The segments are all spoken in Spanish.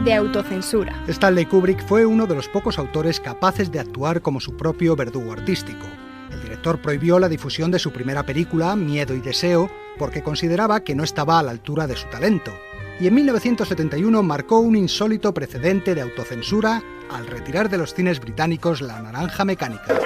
de autocensura. Stanley Kubrick fue uno de los pocos autores capaces de actuar como su propio verdugo artístico. El director prohibió la difusión de su primera película, Miedo y Deseo, porque consideraba que no estaba a la altura de su talento. Y en 1971 marcó un insólito precedente de autocensura al retirar de los cines británicos La Naranja Mecánica.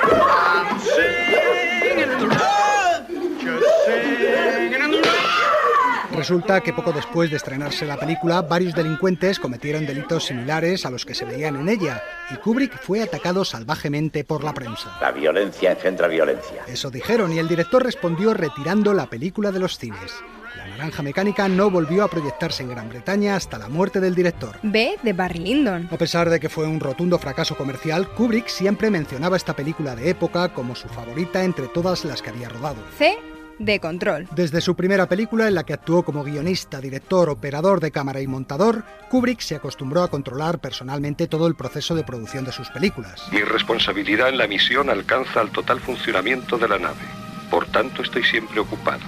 Resulta que poco después de estrenarse la película, varios delincuentes cometieron delitos similares a los que se veían en ella, y Kubrick fue atacado salvajemente por la prensa. La violencia engendra violencia. Eso dijeron, y el director respondió retirando la película de los cines. La Naranja Mecánica no volvió a proyectarse en Gran Bretaña hasta la muerte del director. B de Barry Lyndon. A pesar de que fue un rotundo fracaso comercial, Kubrick siempre mencionaba esta película de época como su favorita entre todas las que había rodado. C de Control. Desde su primera película, en la que actuó como guionista, director, operador de cámara y montador, Kubrick se acostumbró a controlar personalmente todo el proceso de producción de sus películas. Mi responsabilidad en la misión alcanza al total funcionamiento de la nave. Por tanto, estoy siempre ocupado.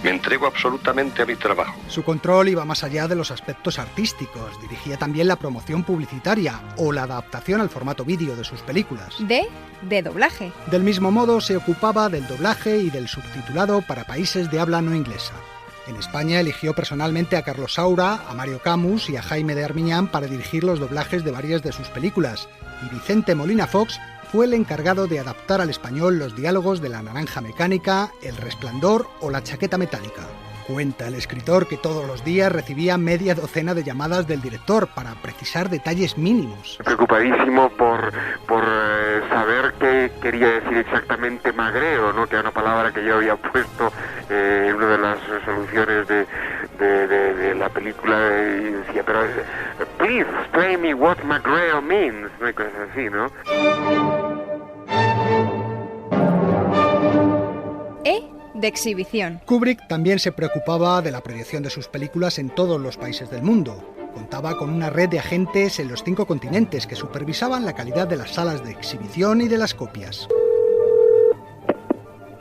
Me entrego absolutamente a mi trabajo. Su control iba más allá de los aspectos artísticos. Dirigía también la promoción publicitaria o la adaptación al formato vídeo de sus películas. D de Doblaje. Del mismo modo, se ocupaba del doblaje y del subtitulado para países de habla no inglesa. En España eligió personalmente a Carlos Saura, a Mario Camus y a Jaime de Armiñán para dirigir los doblajes de varias de sus películas, y Vicente Molina Fox fue el encargado de adaptar al español los diálogos de La Naranja Mecánica, El Resplandor o La Chaqueta Metálica. Cuenta el escritor que todos los días recibía media docena de llamadas del director para precisar detalles mínimos. Preocupadísimo por saber qué quería decir exactamente magreo, ¿no? Que era una palabra que yo había puesto en una de las resoluciones de la película, y decía, pero please explain me what magreo means, no hay cosas así, ¿no? E de Exhibición. Kubrick también se preocupaba de la proyección de sus películas en todos los países del mundo. Contaba con una red de agentes en los 5 continentes que supervisaban la calidad de las salas de exhibición y de las copias.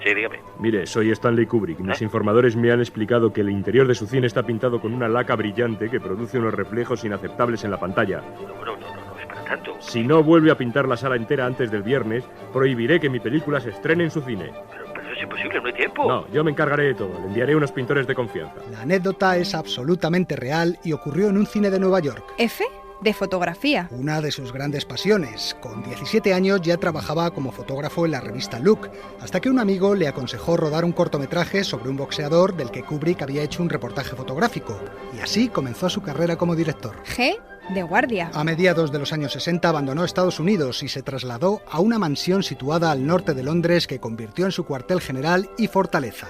Sí, dígame. Mire, soy Stanley Kubrick. Mis informadores me han explicado que el interior de su cine está pintado con una laca brillante que produce unos reflejos inaceptables en la pantalla. No es para tanto. Si no vuelve a pintar la sala entera antes del viernes, prohibiré que mi película se estrene en su cine. Pero eso es imposible, no hay tiempo. No, yo me encargaré de todo. Le enviaré unos pintores de confianza. La anécdota es absolutamente real y ocurrió en un cine de Nueva York. F de Fotografía. Una de sus grandes pasiones. Con 17 años ya trabajaba como fotógrafo en la revista Look, hasta que un amigo le aconsejó rodar un cortometraje sobre un boxeador del que Kubrick había hecho un reportaje fotográfico. Y así comenzó su carrera como director. G de Guardia. A mediados de los años 60 abandonó Estados Unidos y se trasladó a una mansión situada al norte de Londres que convirtió en su cuartel general y fortaleza.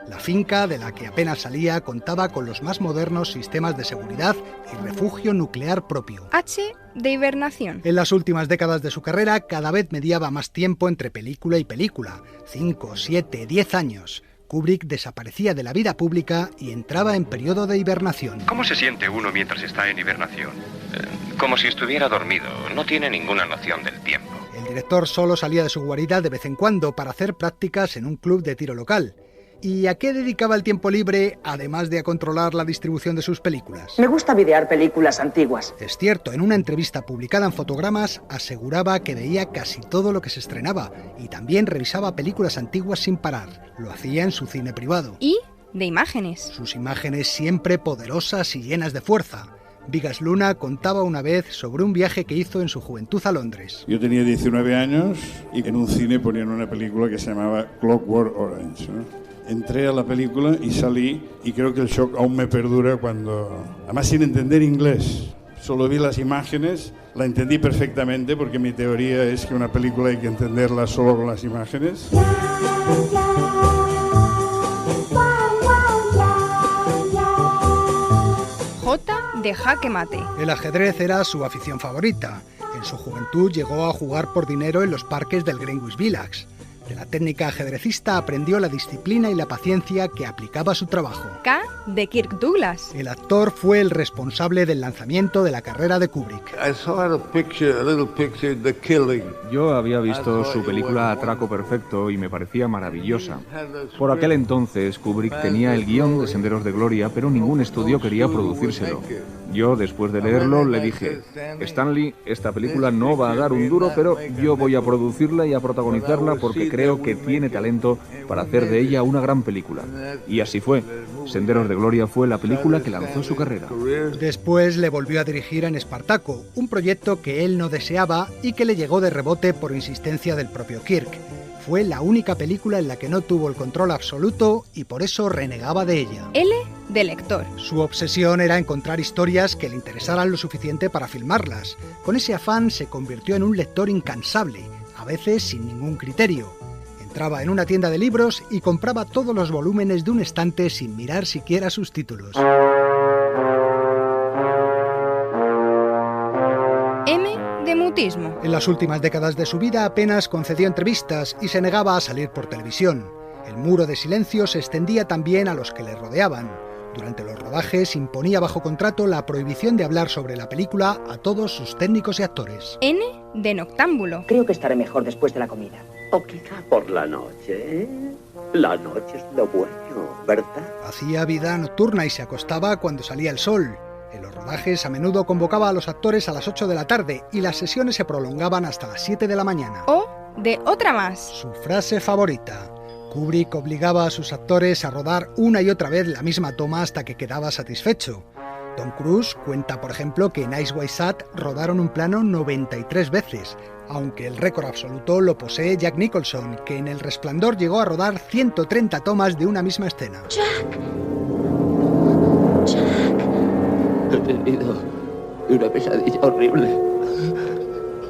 La finca, de la que apenas salía, contaba con los más modernos sistemas de seguridad y refugio nuclear propio. H de Hibernación. En las últimas décadas de su carrera, cada vez mediaba más tiempo entre película y película. 5, 7, 10 años. Kubrick desaparecía de la vida pública y entraba en periodo de hibernación. ¿Cómo se siente uno mientras está en hibernación? Como si estuviera dormido. No tiene ninguna noción del tiempo. El director solo salía de su guarida de vez en cuando para hacer prácticas en un club de tiro local. ¿Y a qué dedicaba el tiempo libre, además de a controlar la distribución de sus películas? Me gusta videar películas antiguas. Es cierto, en una entrevista publicada en Fotogramas aseguraba que veía casi todo lo que se estrenaba y también revisaba películas antiguas sin parar. Lo hacía en su cine privado. I de Imágenes. Sus imágenes siempre poderosas y llenas de fuerza. Vigas Luna contaba una vez sobre un viaje que hizo en su juventud a Londres. Yo tenía 19 años y en un cine ponían una película que se llamaba Clockwork Orange, ¿no? Entré a la película y salí, y creo que el shock aún me perdura cuando... Además sin entender inglés, solo vi las imágenes, la entendí perfectamente porque mi teoría es que una película hay que entenderla solo con las imágenes. J de Jaque Mate. El ajedrez era su afición favorita. En su juventud llegó a jugar por dinero en los parques del Greenwich Village. De la técnica ajedrecista aprendió la disciplina y la paciencia que aplicaba a su trabajo. K de Kirk Douglas. El actor fue el responsable del lanzamiento de la carrera de Kubrick. Yo había visto su película Atraco Perfecto y me parecía maravillosa. Por aquel entonces, Kubrick tenía el guión de Senderos de Gloria, pero ningún estudio quería producírselo. Yo, después de leerlo, le dije: Stanley, esta película no va a dar un duro, pero yo voy a producirla y a protagonizarla porque creo que tiene talento para hacer de ella una gran película. Y así fue. Senderos de Gloria fue la película que lanzó su carrera. Después le volvió a dirigir en Espartaco, un proyecto que él no deseaba y que le llegó de rebote por insistencia del propio Kirk. Fue la única película en la que no tuvo el control absoluto y por eso renegaba de ella. L de lector. Su obsesión era encontrar historias que le interesaran lo suficiente para filmarlas. Con ese afán se convirtió en un lector incansable, a veces sin ningún criterio. Entraba en una tienda de libros y compraba todos los volúmenes de un estante sin mirar siquiera sus títulos. M de mutismo. En las últimas décadas de su vida apenas concedió entrevistas y se negaba a salir por televisión. El muro de silencio se extendía también a los que le rodeaban. Durante los rodajes imponía bajo contrato la prohibición de hablar sobre la película a todos sus técnicos y actores. N de noctámbulo. Creo que estaré mejor después de la comida. O quizá por la noche, ¿eh? La noche es lo bueno, ¿verdad? Hacía vida nocturna y se acostaba cuando salía el sol. En los rodajes a menudo convocaba a los actores a las 8 de la tarde y las sesiones se prolongaban hasta las 7 de la mañana. O de otra más. Su frase favorita. Kubrick obligaba a sus actores a rodar una y otra vez la misma toma hasta que quedaba satisfecho. Tom Cruise cuenta, por ejemplo, que en Eyes Wide Shut rodaron un plano 93 veces, aunque el récord absoluto lo posee Jack Nicholson, que en El Resplandor llegó a rodar 130 tomas de una misma escena. Jack. He tenido una pesadilla horrible,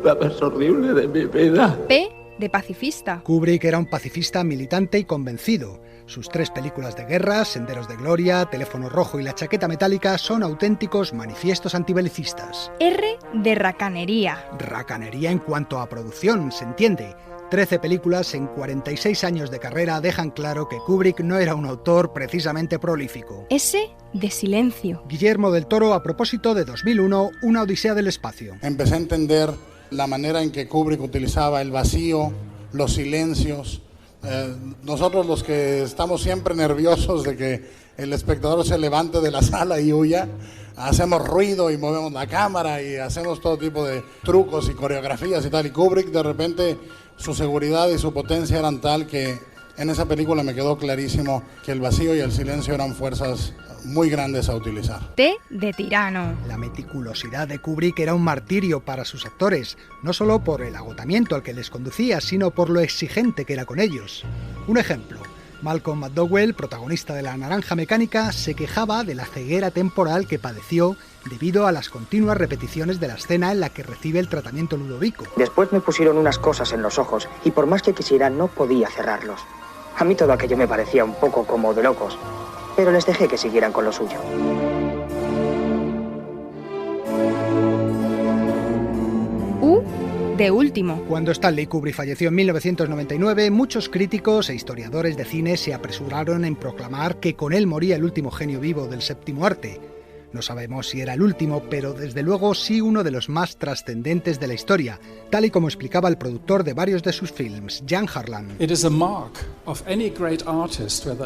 la más horrible de mi vida. P de pacifista. Kubrick era un pacifista militante y convencido. Sus 3 películas de guerra, Senderos de Gloria, Teléfono Rojo y La Chaqueta Metálica, son auténticos manifiestos antibelicistas. R de racanería. Racanería en cuanto a producción, se entiende. 13 películas en 46 años de carrera dejan claro que Kubrick no era un autor precisamente prolífico. S de silencio. Guillermo del Toro, a propósito de 2001, Una Odisea del Espacio. Empecé a entender la manera en que Kubrick utilizaba el vacío, los silencios. Nosotros los que estamos siempre nerviosos de que el espectador se levante de la sala y huya, hacemos ruido y movemos la cámara y hacemos todo tipo de trucos y coreografías y tal. Y Kubrick, de repente, su seguridad y su potencia eran tal que en esa película me quedó clarísimo que el vacío y el silencio eran fuerzas muy grandes a utilizar. T de tirano. La meticulosidad de Kubrick era un martirio para sus actores, no solo por el agotamiento al que les conducía, sino por lo exigente que era con ellos. Un ejemplo: Malcolm McDowell, protagonista de La Naranja Mecánica, se quejaba de la ceguera temporal que padeció debido a las continuas repeticiones de la escena en la que recibe el tratamiento Ludovico. Después me pusieron unas cosas en los ojos y por más que quisiera no podía cerrarlos. A mí todo aquello me parecía un poco como de locos, pero les dejé que siguieran con lo suyo. U de último. Cuando Stanley Kubrick falleció en 1999, muchos críticos e historiadores de cine se apresuraron en proclamar que con él moría el último genio vivo del séptimo arte. No sabemos si era el último, pero desde luego sí uno de los más trascendentes de la historia, tal y como explicaba el productor de varios de sus films, Jan Harlan.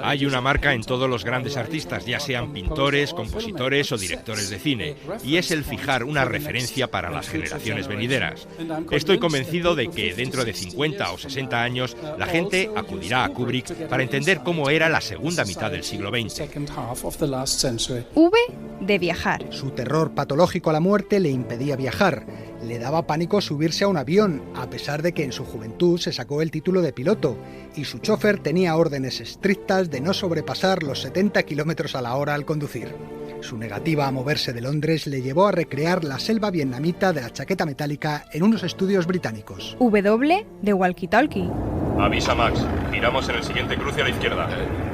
Hay una marca en todos los grandes artistas, ya sean pintores, compositores o directores de cine, y es el fijar una referencia para las generaciones venideras. Estoy convencido de que dentro de 50 o 60 años la gente acudirá a Kubrick para entender cómo era la segunda mitad del siglo XX. V de viajar. Su terror patológico a la muerte le impedía viajar. Le daba pánico subirse a un avión, a pesar de que en su juventud se sacó el título de piloto, y su chofer tenía órdenes estrictas de no sobrepasar los 70 kilómetros a la hora al conducir. Su negativa a moverse de Londres le llevó a recrear la selva vietnamita de La Chaqueta Metálica en unos estudios británicos. W de walkie-talkie. Avisa Max, giramos en el siguiente cruce a la izquierda.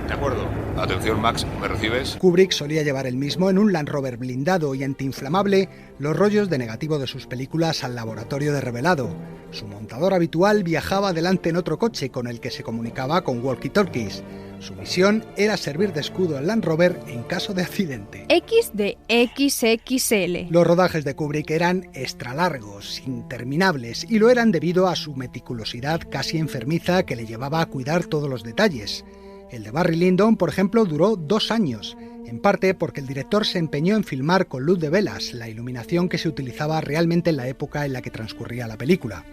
De acuerdo. Atención, Max, ¿me recibes? Kubrick solía llevar él mismo en un Land Rover blindado y antiinflamable los rollos de negativo de sus películas al laboratorio de revelado. Su montador habitual viajaba adelante en otro coche con el que se comunicaba con walkie-talkies. Su misión era servir de escudo al Land Rover en caso de accidente. X de XXL. Los rodajes de Kubrick eran extra largos, interminables, y lo eran debido a su meticulosidad casi enfermiza que le llevaba a cuidar todos los detalles. El de Barry Lyndon, por ejemplo, duró 2 años, en parte porque el director se empeñó en filmar con luz de velas, la iluminación que se utilizaba realmente en la época en la que transcurría la película.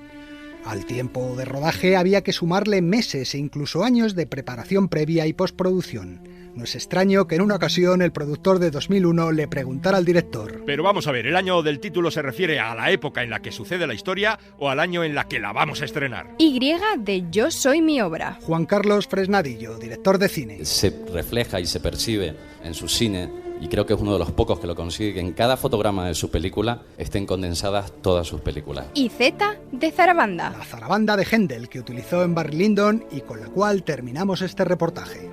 Al tiempo de rodaje había que sumarle meses e incluso años de preparación previa y postproducción. No es extraño que en una ocasión el productor de 2001 le preguntara al director: Pero vamos a ver, ¿el año del título se refiere a la época en la que sucede la historia o al año en la que la vamos a estrenar? Y de Yo soy mi obra. Juan Carlos Fresnadillo, director de cine. Se refleja y se percibe en su cine, y creo que es uno de los pocos que lo consigue, que en cada fotograma de su película estén condensadas todas sus películas. Y Z de Zarabanda. La zarabanda de Händel que utilizó en Barry Lyndon y con la cual terminamos este reportaje.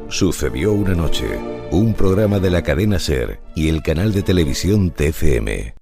Sucedió una noche, un programa de la cadena SER y el canal de televisión TCM.